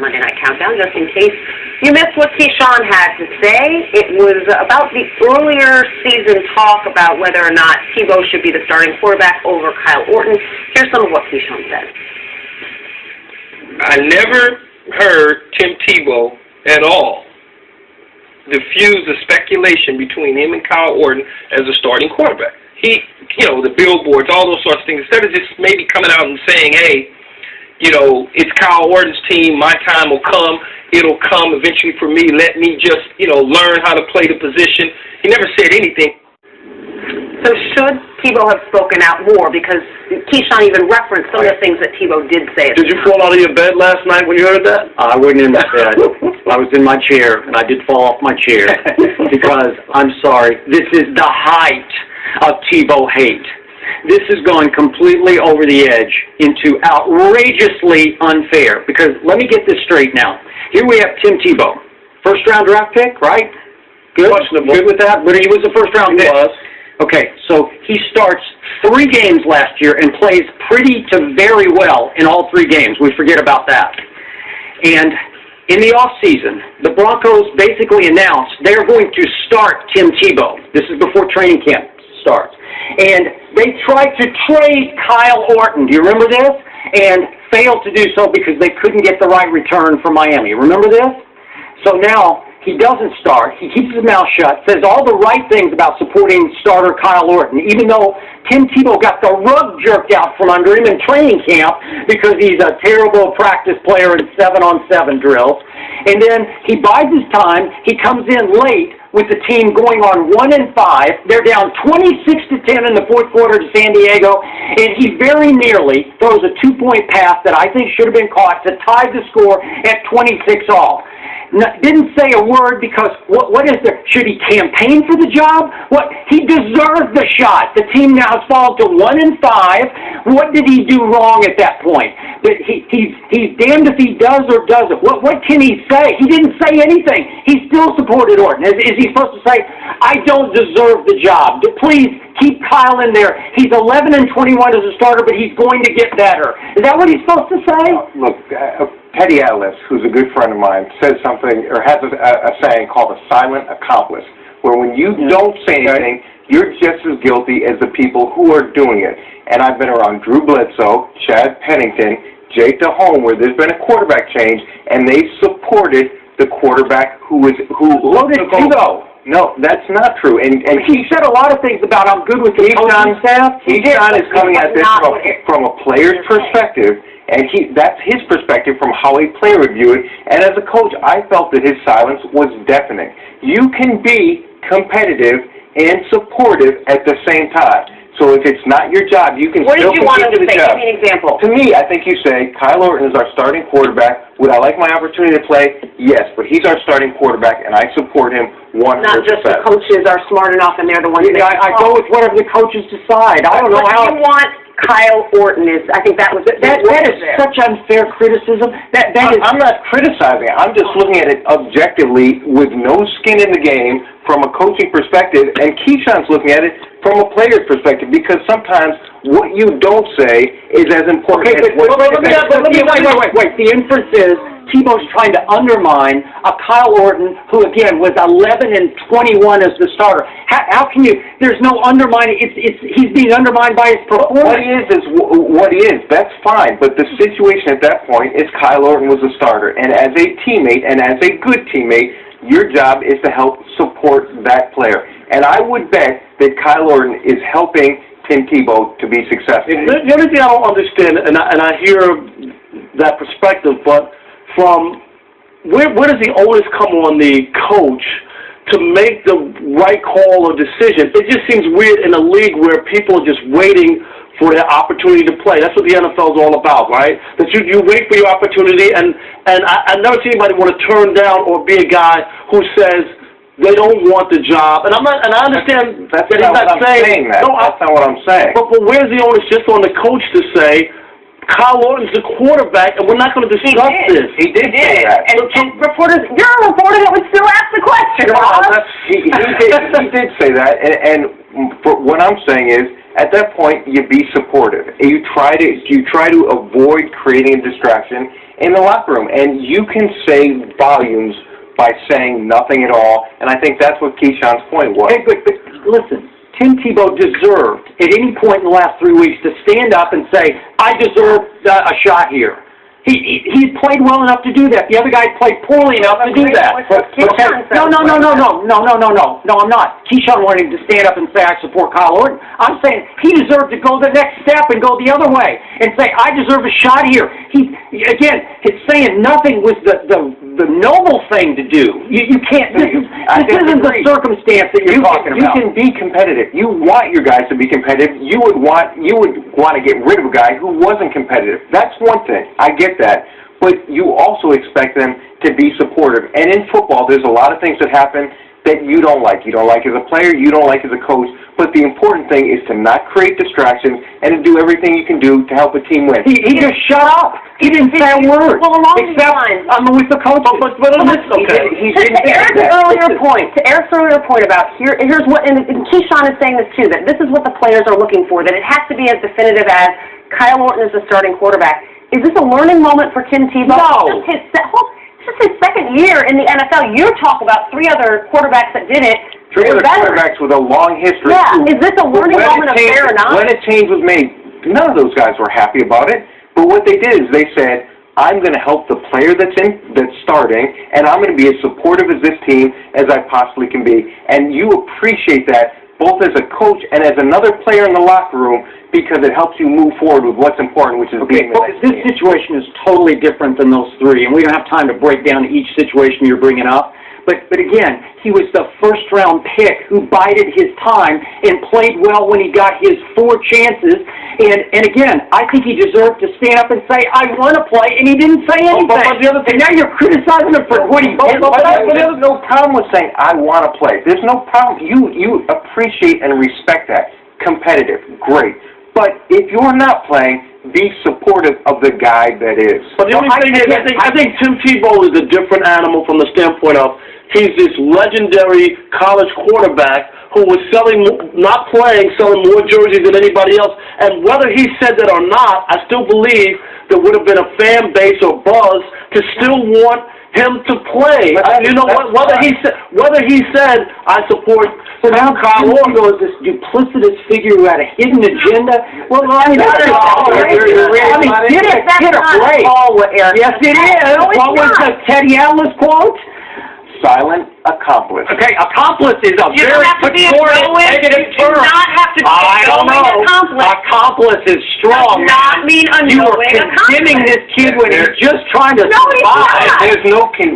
Monday Night Countdown, just in case you missed what Keyshawn had to say. It was about the earlier season talk about whether or not Tebow should be the starting quarterback over Kyle Orton. Here's some of what Keyshawn said. I never heard Tim Tebow at all diffuse the speculation between him and Kyle Orton as a starting quarterback. He, the billboards, all those sorts of things, instead of just maybe coming out and saying, hey, it's Kyle Orton's team, my time will come, it'll come eventually for me, let me just, learn how to play the position. He never said anything. So should Tebow have spoken out more? Because Keyshawn even referenced some of the things that Tebow did say. Did you fall out of your bed last night when you heard that? I wasn't in my bed. I was in my chair, and I did fall off my chair because, I'm sorry, this is the height of Tebow hate. This is going completely over the edge into outrageously unfair. Because let me get this straight now. Here we have Tim Tebow, first-round draft pick, right? Good. Questionable. Good with that. But he was a first-round pick. He was. Okay, so he starts 3 games last year and plays pretty to very well in all 3 games. We forget about that. And in the offseason, the Broncos basically announced they're going to start Tim Tebow. This is before training camp starts. And they tried to trade Kyle Orton. Do you remember this? And failed to do so because they couldn't get the right return from Miami. Remember this? So now he doesn't start. He keeps his mouth shut, says all the right things about supporting starter Kyle Orton, even though Tim Tebow got the rug jerked out from under him in training camp because he's a terrible practice player in 7-on-7 drills. And then he bides his time. He comes in late with the team going on 1-5. They're down 26-10 in the fourth quarter to San Diego, and he very nearly throws a 2-point pass that I think should have been caught to tie the score at 26-all. Didn't say a word because what is there? Should he campaign for the job? What? He deserved the shot. The team now has fallen to 1-5. What did he do wrong at that point? He's damned if he does or doesn't. What can he say? He didn't say anything. He still supported Orton. Is he supposed to say, I don't deserve the job? Please keep Kyle in there. He's 11-21 as a starter, but he's going to get better. Is that what he's supposed to say? Look, Teddy Ellis, who's a good friend of mine, says something, or has a saying called a silent accomplice, where when you don't say anything, you're just as guilty as the people who are doing it. And I've been around Drew Bledsoe, Chad Pennington, Jake DeHome, where there's been a quarterback change, and they supported the quarterback who Loaded Tebow. No, that's not true. And he said a lot of things about how good with the coaching staff. Keyshawn is coming at this from a player's perspective, and that's his perspective from how a player would view it. And as a coach, I felt that his silence was deafening. You can be competitive and supportive at the same time. So if it's not your job, you can still compete for the job. Give me an example. To me, I think you say, Kyle Orton is our starting quarterback. Would I like my opportunity to play? Yes, but he's our starting quarterback, and I support him 100%. Not just the coaches are smart enough and they're the ones I go with whatever the coaches decide. I don't know how. What you want Kyle Orton is, I think that was that is such unfair criticism. I'm not criticizing it. I'm just looking at it objectively with no skin in the game from a coaching perspective, and Keyshawn's looking at it from a player's perspective, because sometimes what you don't say is as important as what you say. Wait. The inference is Tebow's trying to undermine a Kyle Orton who, again, was 11-21 as the starter. How can you? There's no undermining. He's being undermined by his performance. What he is what he is. That's fine. But the situation at that point is Kyle Orton was a starter, and as a teammate and as a good teammate, your job is to help support that player. And I would bet that Kyle Orton is helping Tim Tebow to be successful. The only thing I don't understand, and I hear that perspective, but from where does the onus come on the coach to make the right call or decision? It just seems weird in a league where people are just waiting for their opportunity to play. That's what the NFL is all about, right? That you wait for your opportunity, and I never see anybody want to turn down or be a guy who says they don't want the job. And I understand that's that not he's not saying that. No, that's not what I'm saying. But where's the onus just on the coach to say, Kyle Orton's the quarterback, and we're not going to discuss this? He did say that. And reporters, you're a reporter that would still ask the question, Rob. He did say that, and what I'm saying is, at that point, you be supportive. You try to avoid creating a distraction, in the locker room. And you can say volumes by saying nothing at all, and I think that's what Keyshawn's point was. Hey, but listen, Tim Tebow deserved, at any point in the last 3 weeks, to stand up and say, I deserve a shot here. He played well enough to do that. The other guy played poorly enough to do that. No, I'm not. Keyshawn wanted him to stand up and say, I support Kyle Orton. I'm saying he deserved to go the next step and go the other way and say, I deserve a shot here. It's saying nothing was the noble thing to do. You can't. This isn't the circumstance that you're talking about. You can be competitive. You want your guys to be competitive. You would want to get rid of a guy who wasn't competitive. That's one thing. I get that. But you also expect them to be supportive. And in football, there's a lot of things that happen that you don't like. You don't like as a player. You don't like as a coach. But the important thing is to not create distractions and to do everything you can do to help a team win. He just shut up. He didn't say a word. Well, along these lines, with the coach. To Eric's earlier point about here's what, and Keyshawn is saying this too, that this is what the players are looking for, that it has to be as definitive as Kyle Orton is the starting quarterback. Is this a learning moment for Tim Tebow? No. This is his second year in the NFL. You talk about 3 other quarterbacks that did it. 3 other quarterbacks with a long history. Yeah. Is this a learning moment of fair or not? When a change was made, none of those guys were happy about it. But what they did is they said, I'm going to help the player that's starting, and I'm going to be as supportive as this team as I possibly can be. And you appreciate that both as a coach and as another player in the locker room, because it helps you move forward with what's important, which is being the next this team. situation is totally different than those 3, and we don't have time to break down each situation you're bringing up. But again, he was the first-round pick who bided his time and played well when he got his 4 chances. And again, I think he deserved to stand up and say, I want to play, and he didn't say anything. And now you're criticizing him for what he did. But there's no problem with saying, I want to play. There's no problem. You appreciate and respect that. Competitive, great. But if you're not playing, be supportive of the guy that is. But the only thing is, I think Tim Tebow is a different animal from the standpoint of he's this legendary college quarterback who was selling more jerseys than anybody else. And whether he said that or not, I still believe there would have been a fan base or buzz to still want him to play. You know what? Whether he said I support. So now Kyle Orton is this duplicitous figure who had a hidden agenda. Well, I mean, get a break. Yes, it is. What was the Teddy Atlas quote? Silent accomplice. Okay, accomplice is a You very don't have to be negative term. You do not have to be I don't know. accomplice. Accomplice is strong. Does not mean You were unknowing condemning this kid when he's just trying to survive. There's no